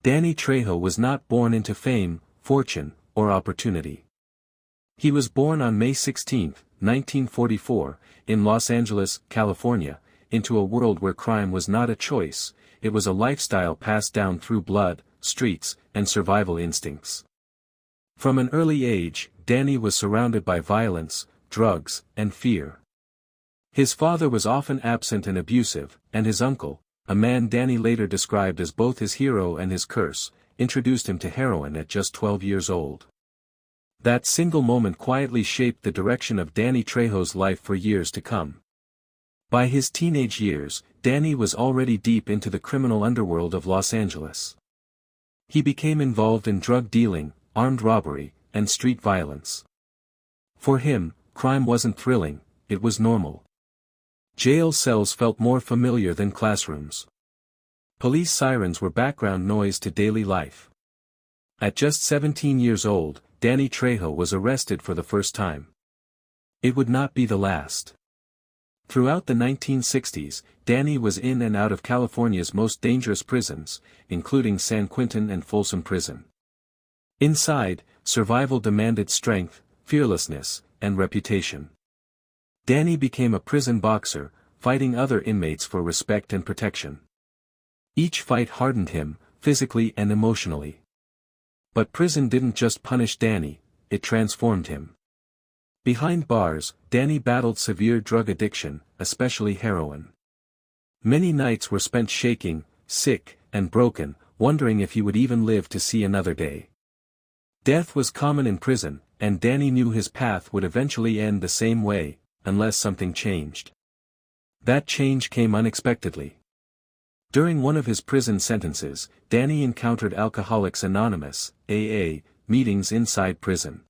Danny Trejo was not born into fame, fortune, or opportunity. He was born on May 16, 1944, in Los Angeles, California, into a world where crime was not a choice, it was a lifestyle passed down through blood, streets, and survival instincts. From an early age, Danny was surrounded by violence, drugs, and fear. His father was often absent and abusive, and his uncle, a man Danny later described as both his hero and his curse, introduced him to heroin at just 12 years old. That single moment quietly shaped the direction of Danny Trejo's life for years to come. By his teenage years, Danny was already deep into the criminal underworld of Los Angeles. He became involved in drug dealing, armed robbery, and street violence. For him, crime wasn't thrilling, it was normal. Jail cells felt more familiar than classrooms. Police sirens were background noise to daily life. At just 17 years old, Danny Trejo was arrested for the first time. It would not be the last. Throughout the 1960s, Danny was in and out of California's most dangerous prisons, including San Quentin and Folsom Prison. Inside, survival demanded strength, fearlessness, and reputation. Danny became a prison boxer, fighting other inmates for respect and protection. Each fight hardened him, physically and emotionally. But prison didn't just punish Danny, it transformed him. Behind bars, Danny battled severe drug addiction, especially heroin. Many nights were spent shaking, sick, and broken, wondering if he would even live to see another day. Death was common in prison, and Danny knew his path would eventually end the same way, unless something changed. That change came unexpectedly. During one of his prison sentences, Danny encountered Alcoholics Anonymous, AA, meetings inside prison.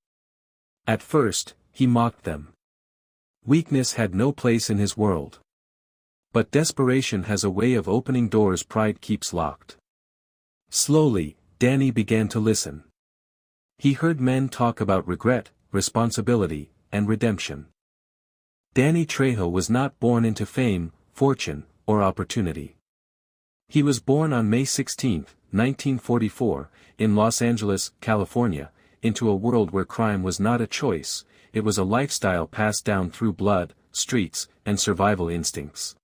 At first, he mocked them. Weakness had no place in his world. But desperation has a way of opening doors pride keeps locked. Slowly, Danny began to listen. He heard men talk about regret, responsibility, and redemption. Danny Trejo was not born into fame, fortune, or opportunity. He was born on May 16, 1944, in Los Angeles, California, into a world where crime was not a choice, it was a lifestyle passed down through blood, streets, and survival instincts.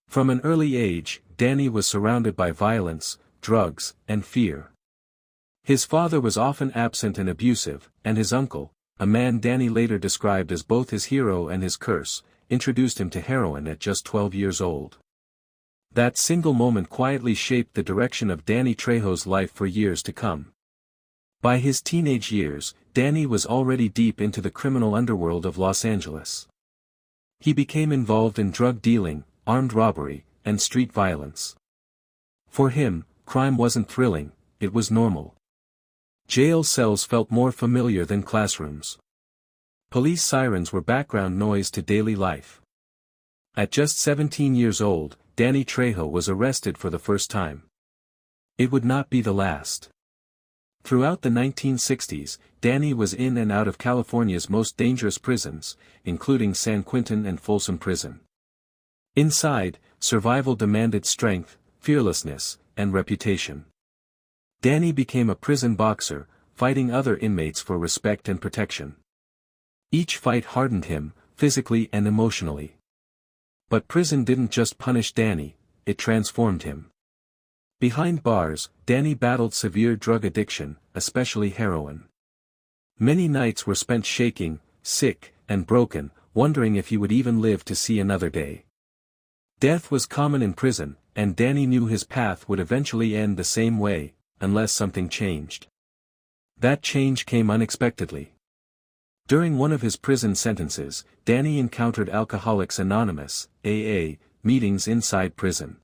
From an early age, Danny was surrounded by violence, drugs, and fear. His father was often absent and abusive, and his uncle, a man Danny later described as both his hero and his curse, introduced him to heroin at just 12 years old. That single moment quietly shaped the direction of Danny Trejo's life for years to come. By his teenage years, Danny was already deep into the criminal underworld of Los Angeles. He became involved in drug dealing, armed robbery, and street violence. For him, crime wasn't thrilling, it was normal. Jail cells felt more familiar than classrooms. Police sirens were background noise to daily life. At just 17 years old, Danny Trejo was arrested for the first time. It would not be the last. Throughout the 1960s, Danny was in and out of California's most dangerous prisons, including San Quentin and Folsom Prison. Inside, survival demanded strength, fearlessness, and reputation. Danny became a prison boxer, fighting other inmates for respect and protection. Each fight hardened him, physically and emotionally. But prison didn't just punish Danny, it transformed him. Behind bars, Danny battled severe drug addiction, especially heroin. Many nights were spent shaking, sick, and broken, wondering if he would even live to see another day. Death was common in prison, and Danny knew his path would eventually end the same way, unless something changed. That change came unexpectedly. During one of his prison sentences, Danny encountered Alcoholics Anonymous, AA, meetings inside prison.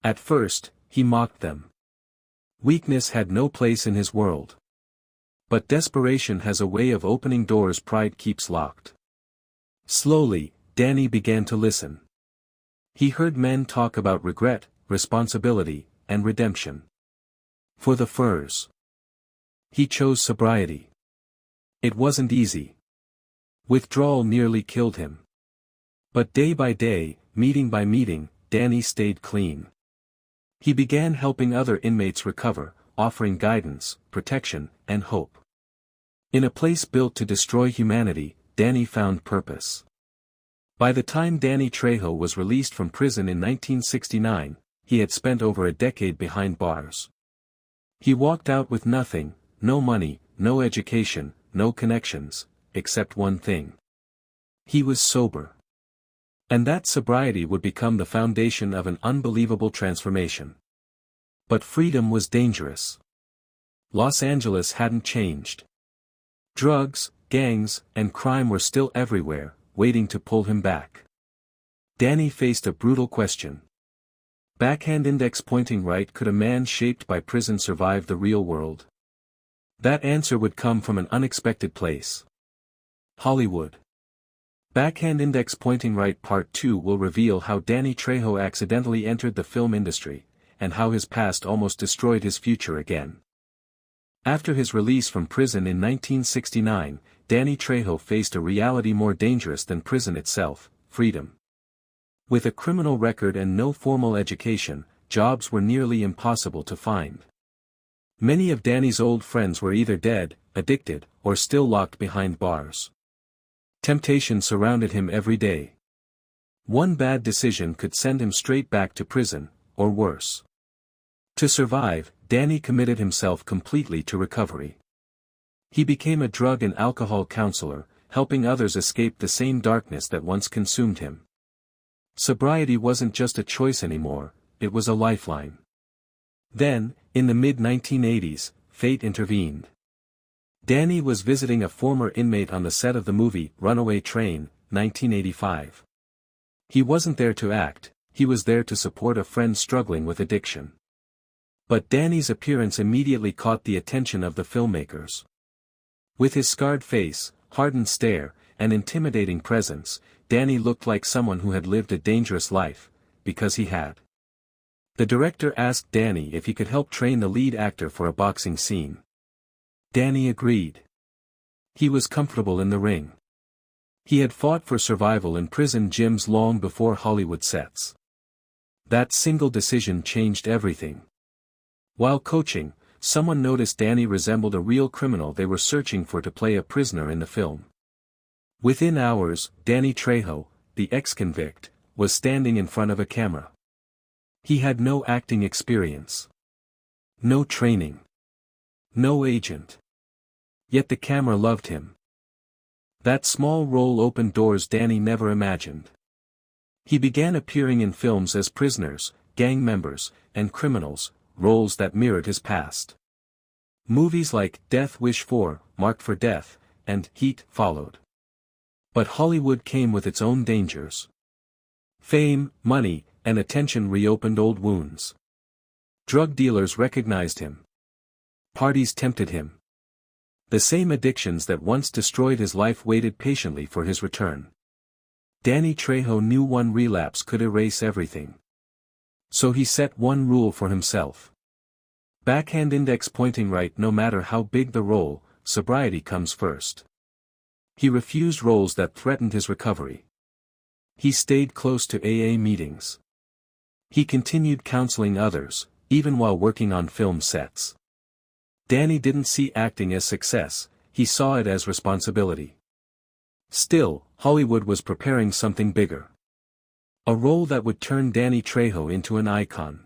At first, he mocked them. Weakness had no place in his world. But desperation has a way of opening doors pride keeps locked. Slowly, Danny began to listen. He heard men talk about regret, responsibility, and redemption. For the furs. He chose sobriety. It wasn't easy. Withdrawal nearly killed him. But day by day, meeting by meeting, Danny stayed clean. He began helping other inmates recover, offering guidance, protection, and hope. In a place built to destroy humanity, Danny found purpose. By the time Danny Trejo was released from prison in 1969, he had spent over a decade behind bars. He walked out with nothing, no money, no education, no connections, except one thing. He was sober. And that sobriety would become the foundation of an unbelievable transformation. But freedom was dangerous. Los Angeles hadn't changed. Drugs, gangs, and crime were still everywhere, waiting to pull him back. Danny faced a brutal question. Backhand index pointing right: could a man shaped by prison survive the real world? That answer would come from an unexpected place. Hollywood. Backhand index pointing right Part 2 will reveal how Danny Trejo accidentally entered the film industry, and how his past almost destroyed his future again. After his release from prison in 1969, Danny Trejo faced a reality more dangerous than prison itself: freedom. With a criminal record and no formal education, jobs were nearly impossible to find. Many of Danny's old friends were either dead, addicted, or still locked behind bars. Temptation surrounded him every day. One bad decision could send him straight back to prison, or worse. To survive, Danny committed himself completely to recovery. He became a drug and alcohol counselor, helping others escape the same darkness that once consumed him. Sobriety wasn't just a choice anymore, it was a lifeline. Then, in the mid-1980s, fate intervened. Danny was visiting a former inmate on the set of the movie Runaway Train, 1985. He wasn't there to act, he was there to support a friend struggling with addiction. But Danny's appearance immediately caught the attention of the filmmakers. With his scarred face, hardened stare, and intimidating presence, Danny looked like someone who had lived a dangerous life, because he had. The director asked Danny if he could help train the lead actor for a boxing scene. Danny agreed. He was comfortable in the ring. He had fought for survival in prison gyms long before Hollywood sets. That single decision changed everything. While coaching, someone noticed Danny resembled a real criminal they were searching for to play a prisoner in the film. Within hours, Danny Trejo, the ex-convict, was standing in front of a camera. He had no acting experience. No training. No agent. Yet the camera loved him. That small role opened doors Danny never imagined. He began appearing in films as prisoners, gang members, and criminals, roles that mirrored his past. Movies like Death Wish 4, Marked for Death, and Heat followed. But Hollywood came with its own dangers. Fame, money, and attention reopened old wounds. Drug dealers recognized him. Parties tempted him. The same addictions that once destroyed his life waited patiently for his return. Danny Trejo knew one relapse could erase everything. So he set one rule for himself. Backhand index pointing right: no matter how big the role, sobriety comes first. He refused roles that threatened his recovery. He stayed close to AA meetings. He continued counseling others, even while working on film sets. Danny didn't see acting as success, he saw it as responsibility. Still, Hollywood was preparing something bigger. A role that would turn Danny Trejo into an icon.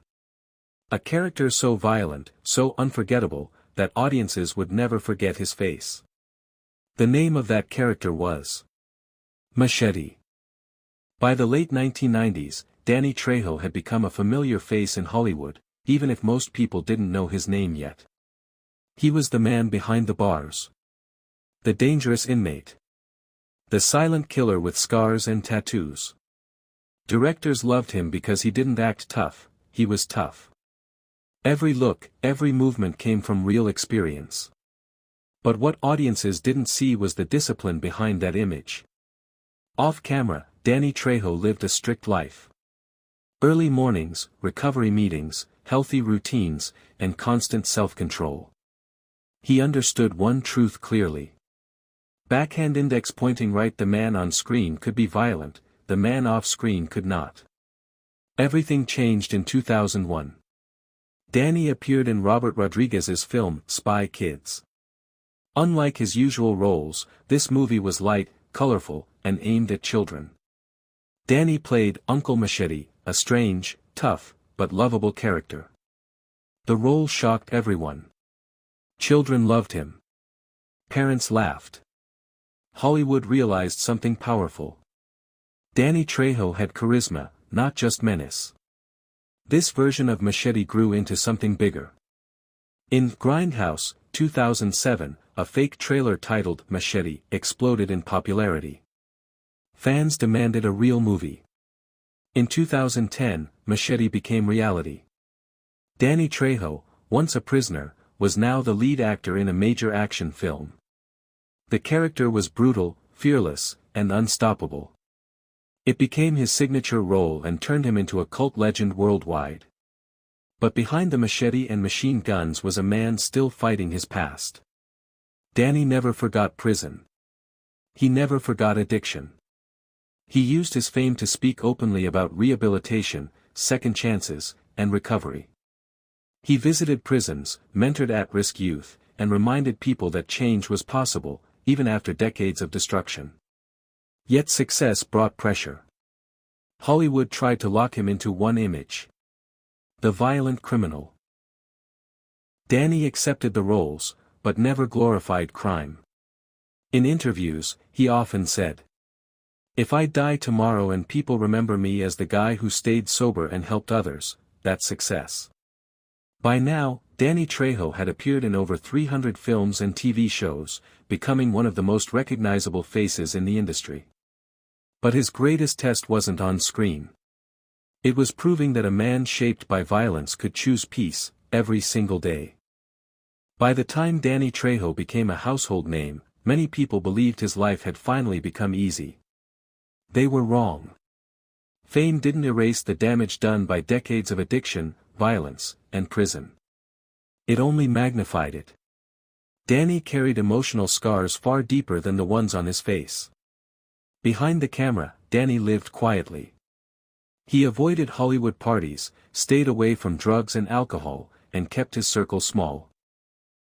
A character so violent, so unforgettable, that audiences would never forget his face. The name of that character was Machete. By the late 1990s, Danny Trejo had become a familiar face in Hollywood, even if most people didn't know his name yet. He was the man behind the bars. The dangerous inmate. The silent killer with scars and tattoos. Directors loved him because he didn't act tough, he was tough. Every look, every movement came from real experience. But what audiences didn't see was the discipline behind that image. Off camera, Danny Trejo lived a strict life. Early mornings, recovery meetings, healthy routines, and constant self-control. He understood one truth clearly. Backhand index pointing right: the man on screen could be violent, the man off screen could not. Everything changed in 2001. Danny appeared in Robert Rodriguez's film Spy Kids. Unlike his usual roles, this movie was light, colorful, and aimed at children. Danny played Uncle Machete, a strange, tough, but lovable character. The role shocked everyone. Children loved him. Parents laughed. Hollywood realized something powerful. Danny Trejo had charisma, not just menace. This version of Machete grew into something bigger. In Grindhouse, 2007, a fake trailer titled Machete exploded in popularity. Fans demanded a real movie. In 2010, Machete became reality. Danny Trejo, once a prisoner, was now the lead actor in a major action film. The character was brutal, fearless, and unstoppable. It became his signature role and turned him into a cult legend worldwide. But behind the machete and machine guns was a man still fighting his past. Danny never forgot prison. He never forgot addiction. He used his fame to speak openly about rehabilitation, second chances, and recovery. He visited prisons, mentored at-risk youth, and reminded people that change was possible, even after decades of destruction. Yet success brought pressure. Hollywood tried to lock him into one image. The violent criminal. Danny accepted the roles, but never glorified crime. In interviews, he often said, "If I die tomorrow and people remember me as the guy who stayed sober and helped others, that's success." By now, Danny Trejo had appeared in over 300 films and TV shows, becoming one of the most recognizable faces in the industry. But his greatest test wasn't on screen. It was proving that a man shaped by violence could choose peace, every single day. By the time Danny Trejo became a household name, many people believed his life had finally become easy. They were wrong. Fame didn't erase the damage done by decades of addiction, violence, and prison. It only magnified it. Danny carried emotional scars far deeper than the ones on his face. Behind the camera, Danny lived quietly. He avoided Hollywood parties, stayed away from drugs and alcohol, and kept his circle small.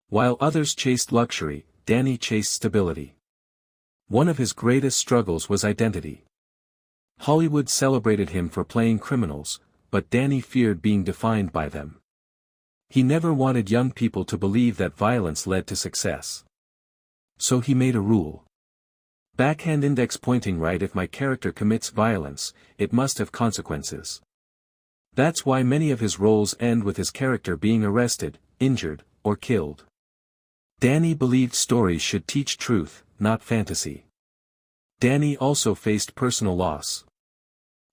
While others chased luxury, Danny chased stability. One of his greatest struggles was identity. Hollywood celebrated him for playing criminals, but Danny feared being defined by them. He never wanted young people to believe that violence led to success. So he made a rule. Backhand index pointing right: if my character commits violence, it must have consequences. That's why many of his roles end with his character being arrested, injured, or killed. Danny believed stories should teach truth, not fantasy. Danny also faced personal loss.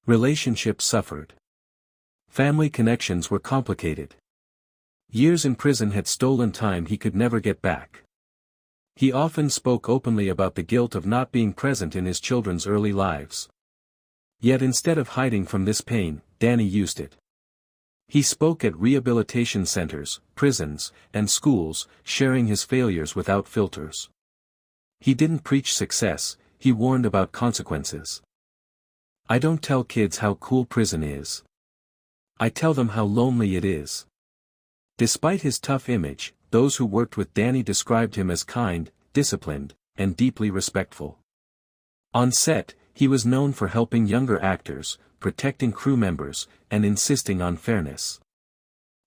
Relationships suffered. Family connections were complicated. Years in prison had stolen time he could never get back. He often spoke openly about the guilt of not being present in his children's early lives. Yet instead of hiding from this pain, Danny used it. He spoke at rehabilitation centers, prisons, and schools, sharing his failures without filters. He didn't preach success, he warned about consequences. "I don't tell kids how cool prison is. I tell them how lonely it is." Despite his tough image, those who worked with Danny described him as kind, disciplined, and deeply respectful. On set, he was known for helping younger actors, protecting crew members, and insisting on fairness.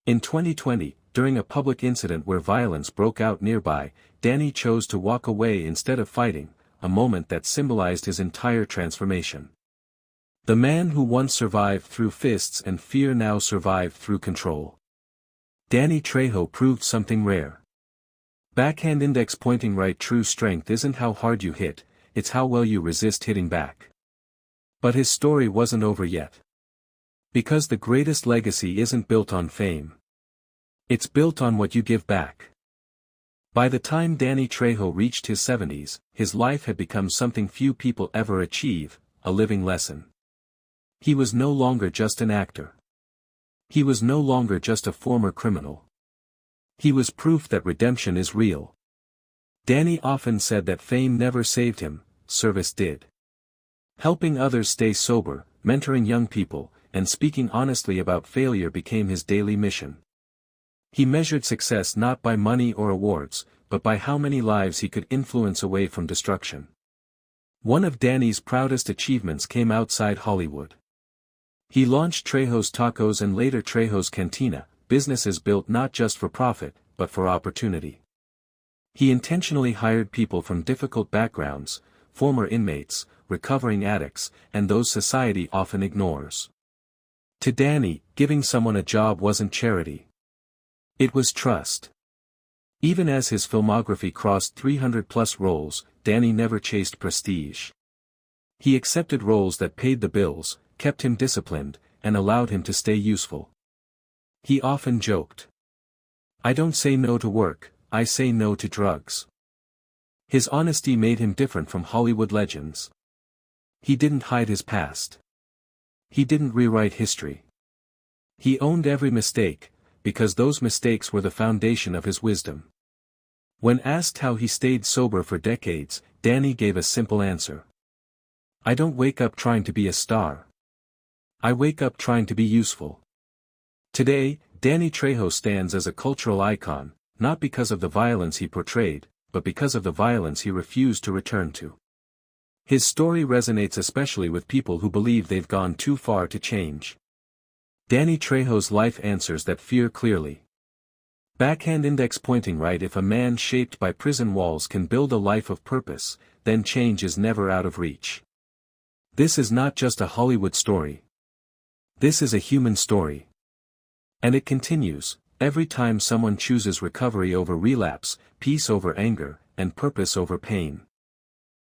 In 2020, during a public incident where violence broke out nearby, Danny chose to walk away instead of fighting, a moment that symbolized his entire transformation. The man who once survived through fists and fear now survived through control. Danny Trejo proved something rare. Backhand index pointing right: true strength isn't how hard you hit, it's how well you resist hitting back. But his story wasn't over yet. Because the greatest legacy isn't built on fame. It's built on what you give back. By the time Danny Trejo reached his 70s, his life had become something few people ever achieve, a living lesson. He was no longer just an actor. He was no longer just a former criminal. He was proof that redemption is real. Danny often said that fame never saved him, service did. Helping others stay sober, mentoring young people, and speaking honestly about failure became his daily mission. He measured success not by money or awards, but by how many lives he could influence away from destruction. One of Danny's proudest achievements came outside Hollywood. He launched Trejo's Tacos and later Trejo's Cantina, businesses built not just for profit, but for opportunity. He intentionally hired people from difficult backgrounds, former inmates, recovering addicts, and those society often ignores. To Danny, giving someone a job wasn't charity. It was trust. Even as his filmography crossed 300+ roles, Danny never chased prestige. He accepted roles that paid the bills, kept him disciplined, and allowed him to stay useful. He often joked, "I don't say no to work, I say no to drugs." His honesty made him different from Hollywood legends. He didn't hide his past. He didn't rewrite history. He owned every mistake, because those mistakes were the foundation of his wisdom. When asked how he stayed sober for decades, Danny gave a simple answer. "I don't wake up trying to be a star. I wake up trying to be useful." Today, Danny Trejo stands as a cultural icon, not because of the violence he portrayed, but because of the violence he refused to return to. His story resonates especially with people who believe they've gone too far to change. Danny Trejo's life answers that fear clearly. Backhand index pointing right. If a man shaped by prison walls can build a life of purpose, then change is never out of reach. This is not just a Hollywood story. This is a human story. And it continues, every time someone chooses recovery over relapse, peace over anger, and purpose over pain.